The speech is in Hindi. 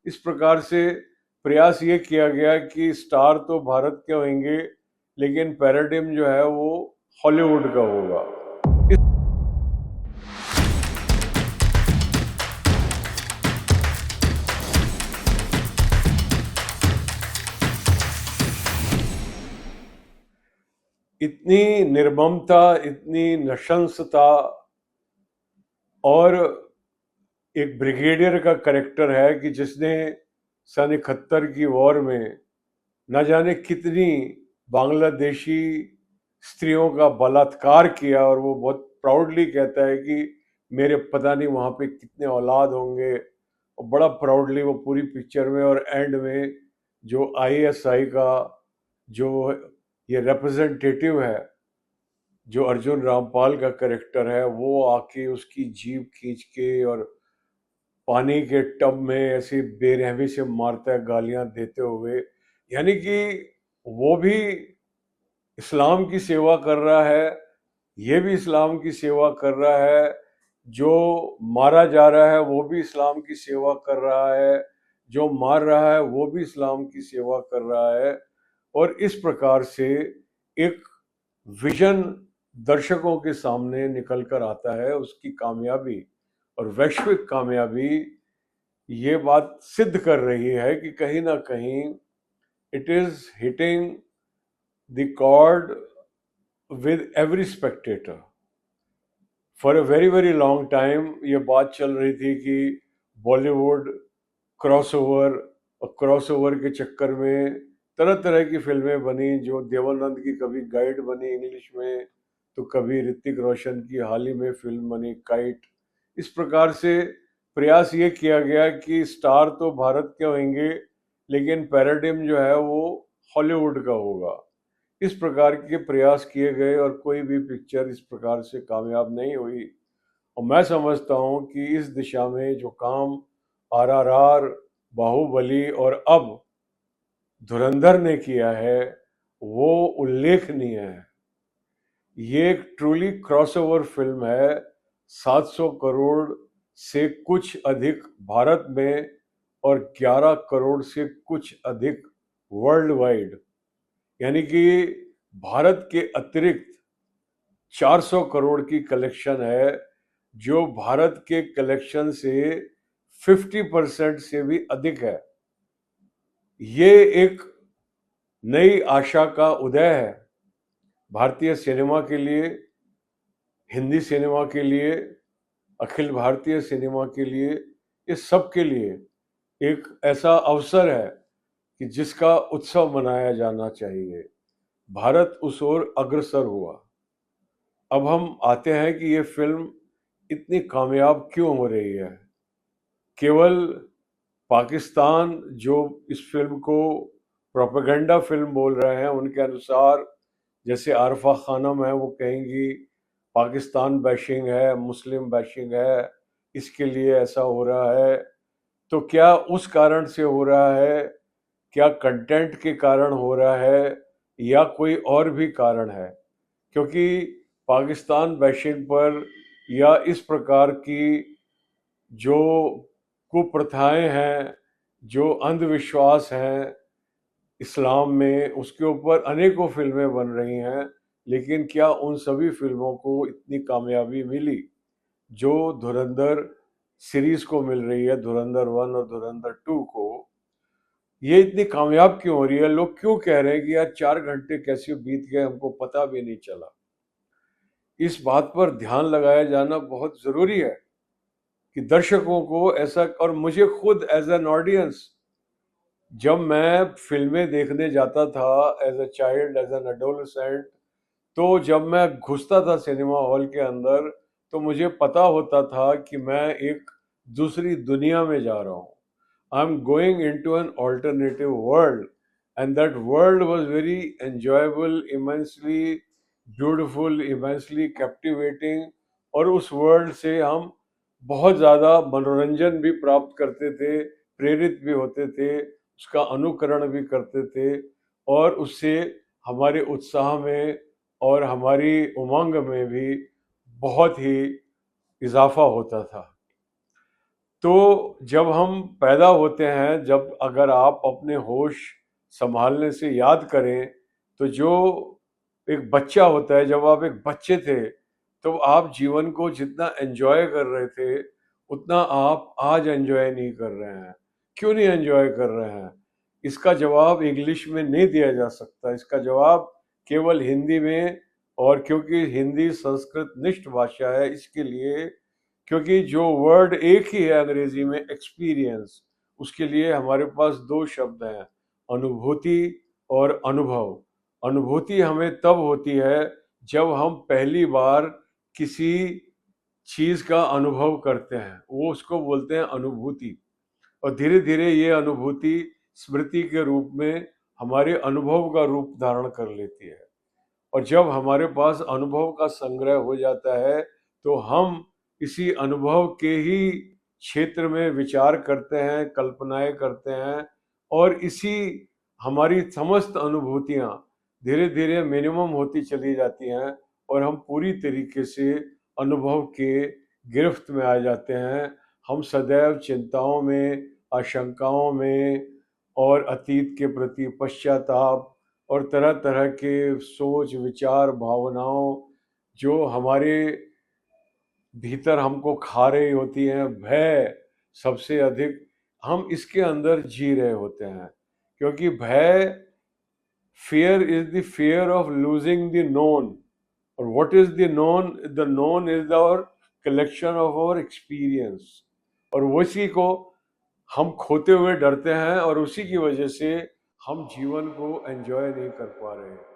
इस प्रकार से प्रयास ये किया गया कि स्टार तो भारत के होंगे, लेकिन पैराडिम जो है वो हॉलीवुड का होगा। इतनी निर्ममता, इतनी नृशंसता, और एक ब्रिगेडियर का कैरेक्टर है कि जिसने सन 71 की वॉर में न जाने कितनी बांग्लादेशी स्त्रियों का बलात्कार किया, और वो बहुत प्राउडली कहता है कि मेरे पता नहीं वहाँ पे कितने औलाद होंगे, और बड़ा प्राउडली वो पूरी पिक्चर में और एंड में जो आईएसआई का जो ये रिप्रेजेंटेटिव है, जो अर्जुन रामपाल का कैरेक्टर है, वो आके उसकी जीभ खींच के और पानी के टब में ऐसी बेरहमी से मारता है, गालियां देते हुए। यानी कि वो भी इस्लाम की सेवा कर रहा है, ये भी इस्लाम की सेवा कर रहा है, जो मारा जा रहा है वो भी इस्लाम की सेवा कर रहा है, जो मार रहा है वो भी इस्लाम की सेवा कर रहा है। और इस प्रकार से एक विजन दर्शकों के सामने निकल कर आता है, उसकी कामयाबी और वैश्विक कामयाबी ये बात सिद्ध कर रही है कि कहीं ना कहीं it is hitting the chord with every spectator. For a very very long time ये बात चल रही थी कि बॉलीवुड क्रॉसओवर, और क्रॉसओवर के चक्कर में तरह तरह की फिल्में बनी, जो देवानंद की कभी गाइड बनी इंग्लिश में, तो कभी ऋतिक रोशन की हाल ही में फिल्म बनी काइट। इस प्रकार से प्रयास ये किया गया कि स्टार तो भारत के होंगे, लेकिन पैराडिम जो है वो हॉलीवुड का होगा। इस प्रकार के प्रयास किए गए और कोई भी पिक्चर इस प्रकार से कामयाब नहीं हुई। और मैं समझता हूँ कि इस दिशा में जो काम आरआरआर, बाहुबली और अब धुरंधर ने किया है वो उल्लेखनीय है। ये एक ट्रूली क्रॉसओवर फिल्म है। 700 करोड़ से कुछ अधिक भारत में और 11 करोड़ से कुछ अधिक वर्ल्ड वाइड, यानी कि भारत के अतिरिक्त 400 करोड़ की कलेक्शन है, जो भारत के कलेक्शन से 50% से भी अधिक है। ये एक नई आशा का उदय है भारतीय सिनेमा के लिए, हिंदी सिनेमा के लिए, अखिल भारतीय सिनेमा के लिए, इस सब के लिए एक ऐसा अवसर है कि जिसका उत्सव मनाया जाना चाहिए। भारत उस ओर अग्रसर हुआ। अब हम आते हैं कि ये फिल्म इतनी कामयाब क्यों हो रही है। केवल पाकिस्तान, जो इस फिल्म को प्रोपेगेंडा फिल्म बोल रहे हैं, उनके अनुसार जैसे आरफा खानम है वो कहेंगी पाकिस्तान बैशिंग है, मुस्लिम बैशिंग है, इसके लिए ऐसा हो रहा है। तो क्या उस कारण से हो रहा है, क्या कंटेंट के कारण हो रहा है, या कोई और भी कारण है? क्योंकि पाकिस्तान बैशिंग पर या इस प्रकार की जो कुप्रथाएं हैं, जो अंधविश्वास हैं इस्लाम में, उसके ऊपर अनेकों फिल्में बन रही हैं, लेकिन क्या उन सभी फिल्मों को इतनी कामयाबी मिली जो धुरंधर सीरीज को मिल रही है, धुरंधर 1 और धुरंधर 2 को? ये इतनी कामयाब क्यों हो रही है? लोग क्यों कह रहे हैं कि यार 4 घंटे कैसे बीत गए, हमको पता भी नहीं चला? इस बात पर ध्यान लगाया जाना बहुत जरूरी है कि दर्शकों को ऐसा, और मुझे खुद एज एन ऑडियंस, जब मैं फिल्में देखने जाता था as a child, as an adolescent, तो जब मैं घुसता था सिनेमा हॉल के अंदर, तो मुझे पता होता था कि मैं एक दूसरी दुनिया में जा रहा हूँ। I am going into an alternative world, and that world was very enjoyable, immensely beautiful, immensely captivating. और उस वर्ल्ड से हम बहुत ज़्यादा मनोरंजन भी प्राप्त करते थे, प्रेरित भी होते थे, उसका अनुकरण भी करते थे, और उससे हमारे उत्साह में और हमारी उमंग में भी बहुत ही इजाफा होता था। तो जब हम पैदा होते हैं, जब अगर आप अपने होश संभालने से याद करें, तो जो एक बच्चा होता है, जब आप एक बच्चे थे, तो आप जीवन को जितना एन्जॉय कर रहे थे, उतना आप आज एन्जॉय नहीं कर रहे हैं। क्यों नहीं एन्जॉय कर रहे हैं? इसका जवाब इंग्लिश में नहीं दिया जा सकता, इसका जवाब केवल हिंदी में, और क्योंकि हिंदी संस्कृत निष्ठ भाषा है, इसके लिए, क्योंकि जो वर्ड एक ही है अंग्रेजी में, एक्सपीरियंस, उसके लिए हमारे पास दो शब्द हैं, अनुभूति और अनुभव। अनुभूति हमें तब होती है जब हम पहली बार किसी चीज का अनुभव करते हैं, वो उसको बोलते हैं अनुभूति। और धीरे धीरे ये अनुभूति स्मृति के रूप में हमारे अनुभव का रूप धारण कर लेती है। और जब हमारे पास अनुभव का संग्रह हो जाता है, तो हम इसी अनुभव के ही क्षेत्र में विचार करते हैं, कल्पनाएं करते हैं, और इसी हमारी समस्त अनुभूतियां धीरे धीरे मिनिमम होती चली जाती हैं, और हम पूरी तरीके से अनुभव के गिरफ्त में आ जाते हैं। हम सदैव चिंताओं में, आशंकाओं में, और अतीत के प्रति पश्चाताप, और तरह तरह के सोच, विचार, भावनाओं जो हमारे भीतर हमको खा रही होती हैं, भय सबसे अधिक, हम इसके अंदर जी रहे होते हैं। क्योंकि भय, fear is the fear of losing the known. और what is the known? The known is our collection of our experience. और उसी को हम खोते हुए डरते हैं, और उसी की वजह से हम जीवन को एंजॉय नहीं कर पा रहे हैं।